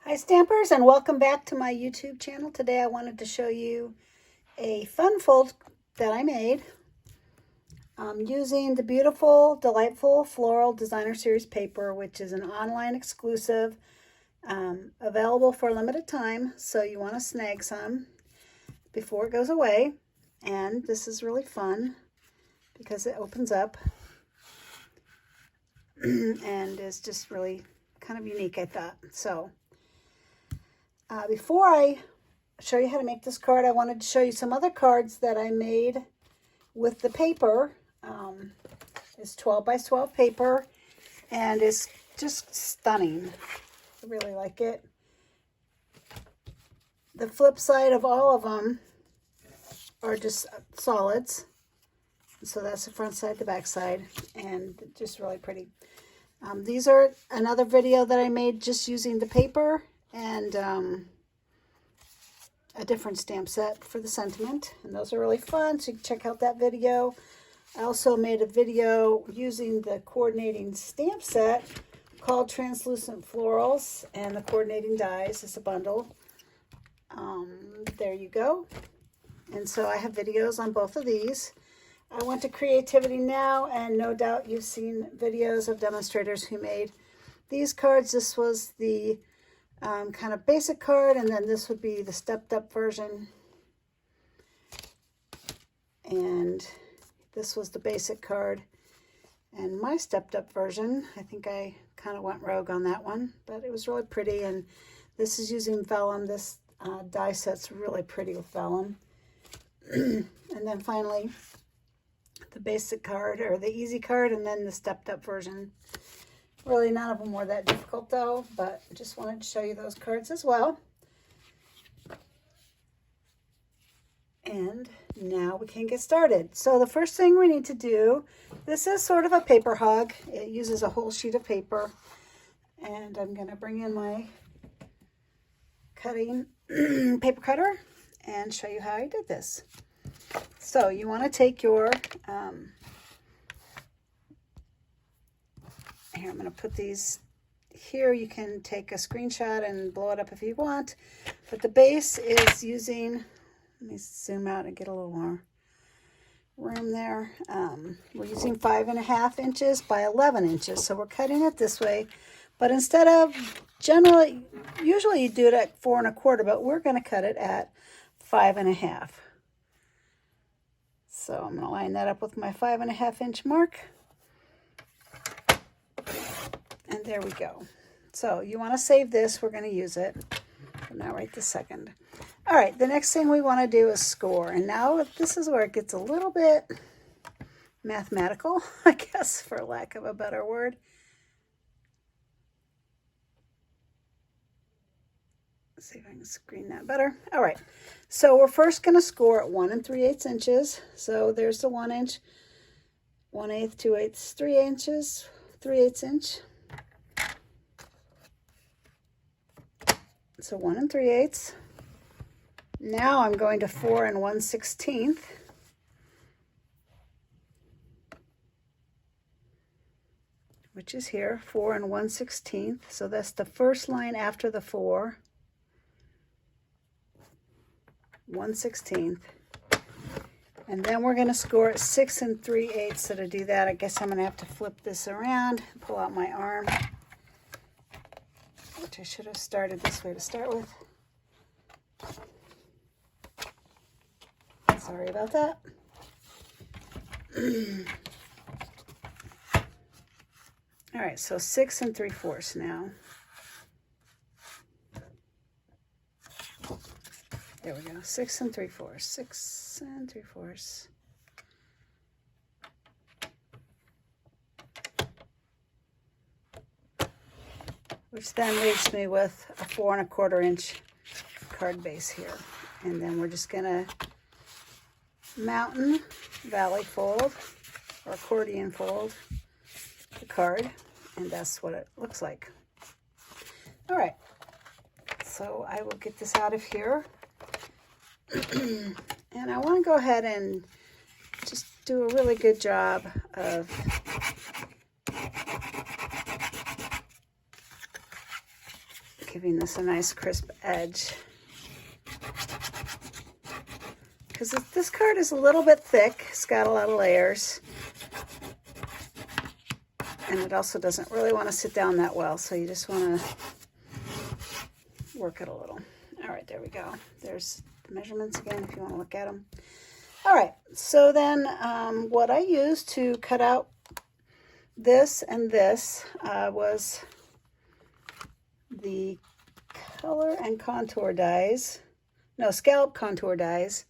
Hi Stampers, and welcome back to my YouTube channel. Today I wanted to show you a Funfold that I made using the beautiful Delightful Floral Designer Series paper, which is an online exclusive, available for a limited time, so you want to snag some before it goes away. And this is really fun because it opens up and is just really kind of unique, I thought. So before I show you how to make this card, I wanted to show you some other cards that I made with the paper. It's 12 by 12 paper, and it's just stunning. I really like it. The flip side of all of them are just solids. So that's the front side, the back side, and just really pretty. These are another video that I made just using the paper and a different stamp set for the sentiment, and those are really fun, so you can check out that video. I also made a video using the coordinating stamp set called Translucent Florals, and the coordinating dies is a bundle. There you go. And so I have videos on both of these. I went to Creativity Now, and no doubt you've seen videos of demonstrators who made these cards. This was the kind of basic card, and then this would be the stepped up version, and this was the basic card and my stepped up version. I think I kind of went rogue on that one, but it was really pretty. And this is using vellum. This die set's really pretty with vellum. And then finally the basic card, or the easy card, and then the stepped up version. Really, none of them were that difficult though, but just wanted to show you those cards as well. And now we can get started. So the first thing we need to do, this is sort of a paper hog. It uses a whole sheet of paper. And I'm going to bring in my cutting paper cutter and show you how I did this. So you want to take your here, I'm going to put these here. You can take a screenshot and blow it up if you want. But the base is using, let me zoom out and get a little more room there. We're using 5.5 inches by 11 inches. So we're cutting it this way. But instead of usually you do it at 4 1/4, but we're going to cut it at 5.5. So I'm going to line that up with my 5.5 inch mark. And there we go. So you want to save this. We're going to use it, but not right this second. All right, the next thing we want to do is score. And now this is where it gets a little bit mathematical, I guess, for lack of a better word. Let's see if I can screen that better. All right, so we're first going to score at 1 3/8 inches. So there's the 1 inch, 1/8, 2/8, 3 inches, 3/8 inch. So 1 3/8. Now I'm going to 4 1/16, which is here, 4 1/16. So that's the first line after the 4, 1/16. And then we're going to score at 6 3/8. So to do that, I guess I'm going to have to flip this around and pull out my arm, which I should have started this way to start with. Sorry about that. All right, so 6 3/4 now. There we go, 6 3/4, 6 3/4. Which then leaves me with a 4 1/4 inch card base here. And then we're just gonna mountain valley fold or accordion fold the card, and that's what it looks like. All right, so I will get this out of here. And I want to go ahead and just do a really good job of giving this a nice crisp edge. Because this card is a little bit thick. It's got a lot of layers. And it also doesn't really want to sit down that well, so you just want to work it a little. All right, there we go. There's the measurements again if you want to look at them. All right, so then what I used to cut out this and this was the color and contour dies. No, scallop contour dies.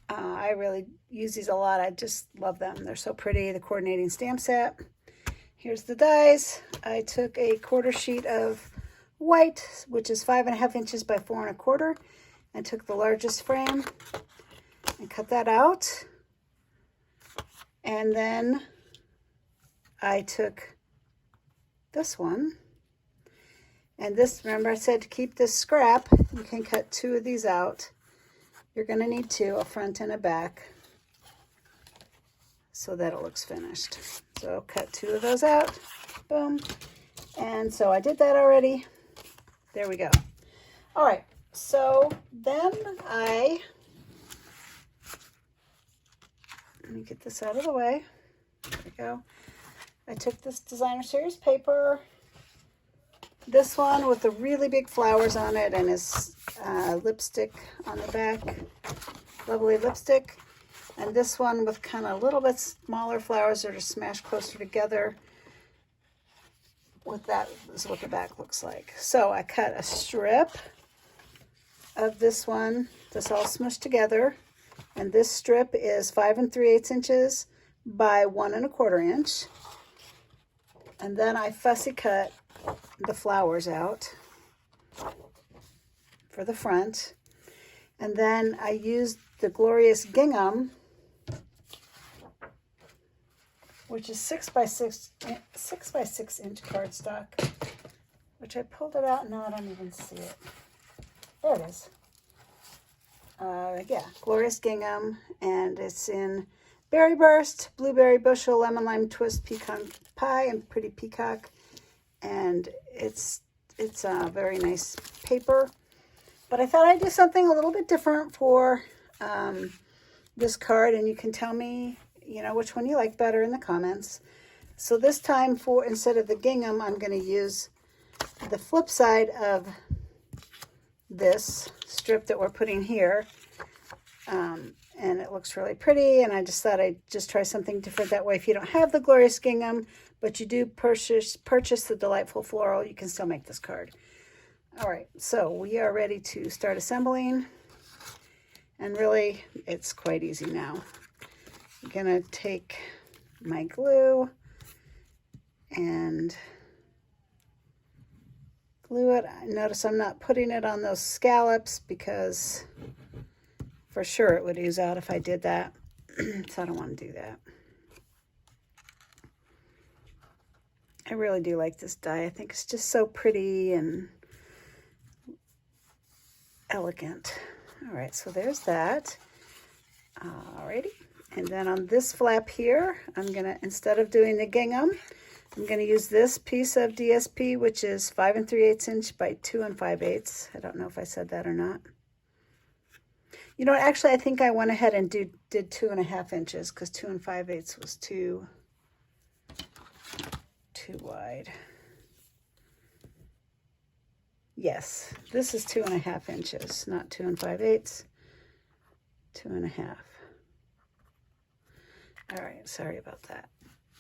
I really use these a lot. I just love them. They're so pretty. The coordinating stamp set. Here's the dies. I took a 1/4 sheet of white, which is 5.5 inches by 4 1/4, and took the largest frame and cut that out. And then I took this one. And this, remember I said to keep this scrap, you can cut 2 of these out. You're going to need 2, a front and a back, so that it looks finished. So cut 2 of those out, boom. And so I did that already. There we go. All right, so then let me get this out of the way. There we go. I took this designer series paper, this one with the really big flowers on it and his lipstick on the back, lovely lipstick. And this one with kind of a little bit smaller flowers that are smashed closer together. With that is what the back looks like. So I cut a strip of this one, this all smushed together. And this strip is 5 3/8 inches by 1 1/4 inch. And then I fussy cut the flowers out for the front. And then I used the glorious gingham, which is 6 by 6 inch cardstock, which I pulled it out and now I don't even see it. There it is. Yeah, glorious gingham, and it's in berry burst, blueberry bushel, lemon lime twist, pecan pie, and pretty peacock. And it's a very nice paper. But I thought I'd do something a little bit different for this card, and you can tell me, you know, which one you like better in the comments. So this time, instead of the gingham, I'm going to use the flip side of this strip that we're putting here. And it looks really pretty, and I just thought I'd just try something different that way. If you don't have the glorious gingham, but you do purchase the Delightful Floral, you can still make this card. All right, so we are ready to start assembling. And really, it's quite easy now. I'm gonna take my glue and glue it. Notice I'm not putting it on those scallops because for sure it would ooze out if I did that. So I don't want to do that. I really do like this die. I think it's just so pretty and elegant. All right, so there's that. Alrighty. And then on this flap here, I'm gonna, instead of doing the gingham, I'm gonna use this piece of DSP, which is 5 3/8 inch by 2 5/8. I don't know if I said that or not. You know, actually, I think I went ahead and did 2.5 inches because 2 5/8 was too wide. Yes, this is 2.5 inches, not 2 5/8, 2.5. All right, sorry about that.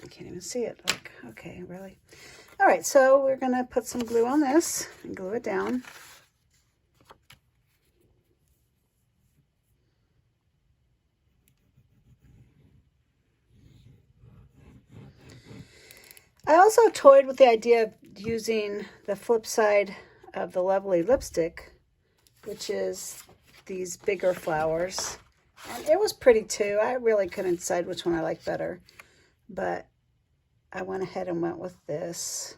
I can't even see it. Like, okay, really? All right, so we're gonna put some glue on this and glue it down. I also toyed with the idea of using the flip side of the lovely lipstick, which is these bigger flowers. And it was pretty too. I really couldn't decide which one I liked better, but I went ahead and went with this.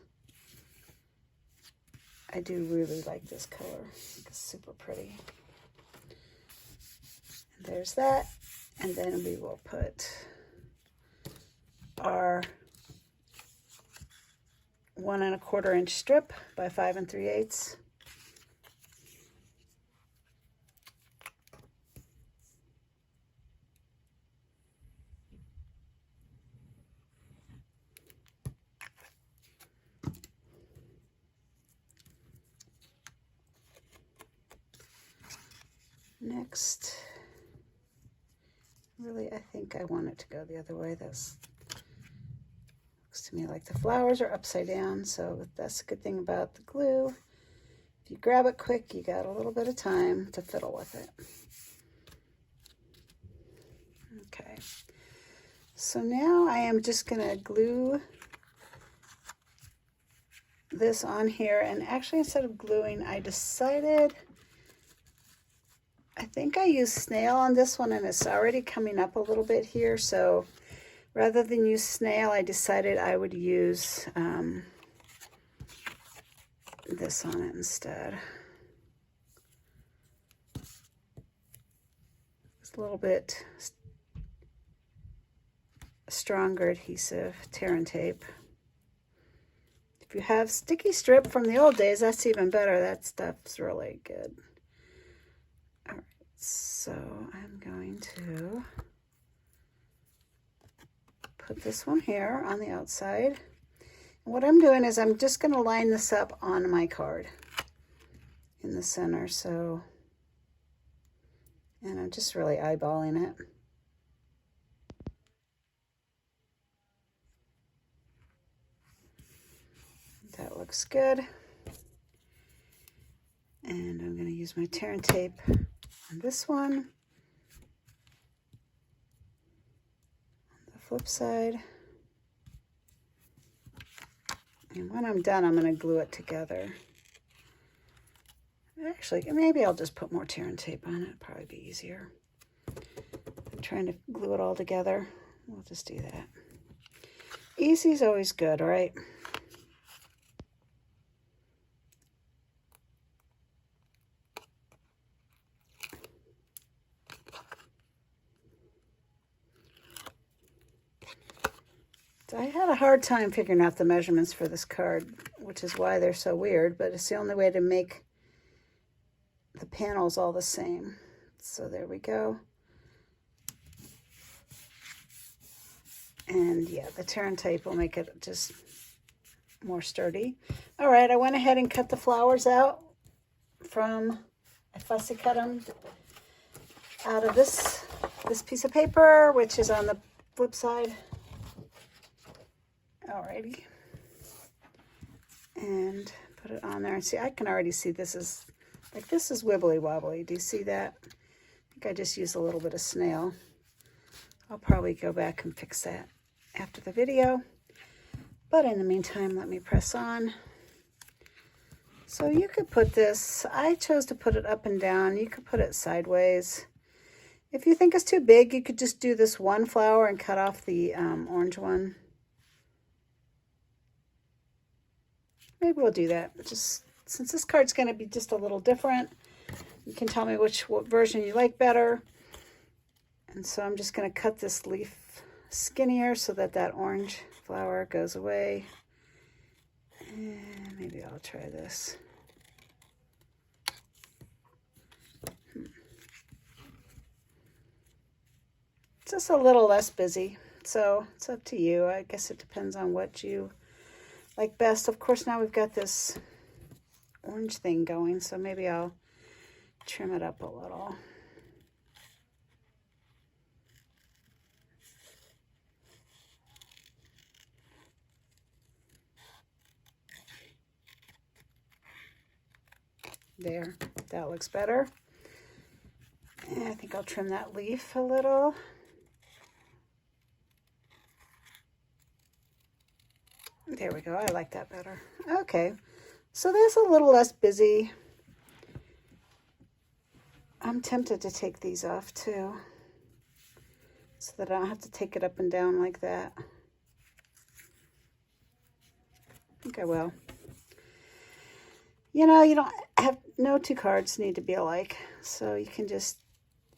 I do really like this color. It's super pretty. And there's that. And then we will put our 1 1/4 inch strip by 5 3/8. next, really, I think I want it to go the other way. That's looks to me like the flowers are upside down, so that's a good thing about the glue. If you grab it quick, you got a little bit of time to fiddle with it. Okay, so now I am just going to glue this on here, and actually instead of gluing, I decided, I think I used snail on this one, and it's already coming up a little bit here, so rather than use snail, I decided I would use this on it instead. It's a little bit stronger adhesive, tear and tape. If you have sticky strip from the old days, that's even better. That stuff's really good. All right, so I'm going to put this one here on the outside. And what I'm doing is I'm just going to line this up on my card in the center. So, and I'm just really eyeballing it. That looks good. And I'm going to use my tear and tape on this one. On the flip side. And when I'm done, I'm going to glue it together. Actually, maybe I'll just put more tear and tape on it. It'll probably be easier. I'm trying to glue it all together. We'll just do that. Easy is always good, right? I had a hard time figuring out the measurements for this card, which is why they're so weird, but it's the only way to make the panels all the same. So there we go. And yeah, the tear and tape will make it just more sturdy. All right, I went ahead and cut the flowers out from, I fussy cut them out of this piece of paper, which is on the flip side. Alrighty, and put it on there, and see, I can already see this is wibbly wobbly. Do you see that? I think I just used a little bit of snail. I'll probably go back and fix that after the video, but in the meantime, let me press on. So you could put this, I chose to put it up and down. You could put it sideways. If you think it's too big, you could just do this one flower and cut off the orange one. Maybe we'll do that. Just since this card's going to be just a little different, you can tell me what version you like better. And so I'm just going to cut this leaf skinnier so that that orange flower goes away. And maybe I'll try this. Just a little less busy. So it's up to you. I guess it depends on what you like best. Of course, now we've got this orange thing going, so maybe I'll trim it up a little. There, that looks better. And I think I'll trim that leaf a little. There we go. I like that better. Okay, so that's a little less busy. I'm tempted to take these off too, so that I don't have to take it up and down like that. I think I will. You know, you don't have, no two cards need to be alike, so you can just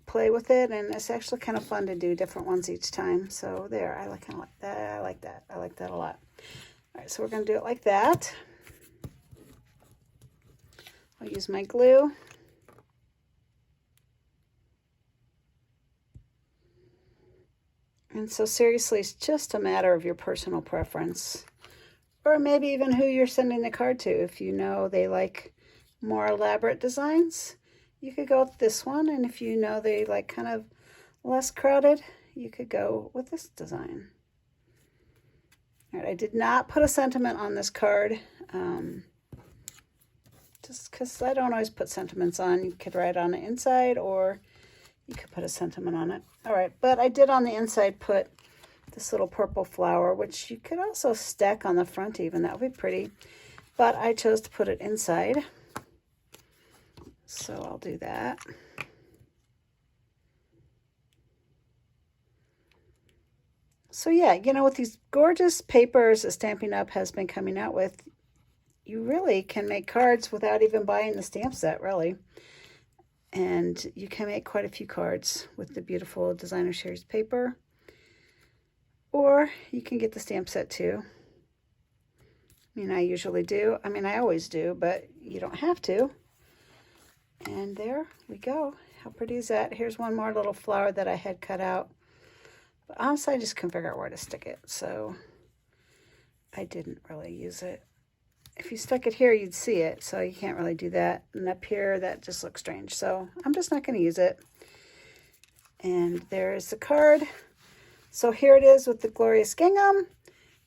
play with it, and it's actually kind of fun to do different ones each time. So there, I kind of like that. I like that. I like that a lot. All right, so we're going to do it like that. I'll use my glue. And so seriously, it's just a matter of your personal preference, or maybe even who you're sending the card to. If you know they like more elaborate designs, you could go with this one. And if you know they like kind of less crowded, you could go with this design. All right, I did not put a sentiment on this card. Just because I don't always put sentiments on. You could write on the inside or you could put a sentiment on it. All right, but I did on the inside put this little purple flower, which you could also stack on the front even. That would be pretty. But I chose to put it inside. So I'll do that. So yeah, you know, with these gorgeous papers that Stampin' Up! Has been coming out with, you really can make cards without even buying the stamp set, really. And you can make quite a few cards with the beautiful Designer Series paper. Or you can get the stamp set too. I mean, I usually do. I mean, I always do, but you don't have to. And there we go. How pretty is that? Here's one more little flower that I had cut out. But honestly, I just couldn't figure out where to stick it, so I didn't really use it. If you stuck it here, you'd see it, so you can't really do that. And up here, that just looks strange, so I'm just not going to use it. And there's the card. So here it is with the glorious gingham,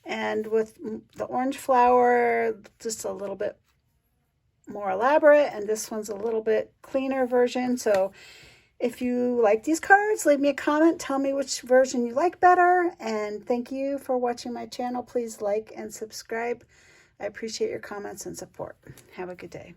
and with the orange flower, just a little bit more elaborate, and this one's a little bit cleaner version. So if you like these cards, leave me a comment. Tell me which version you like better. And thank you for watching my channel. Please like and subscribe. I appreciate your comments and support. Have a good day.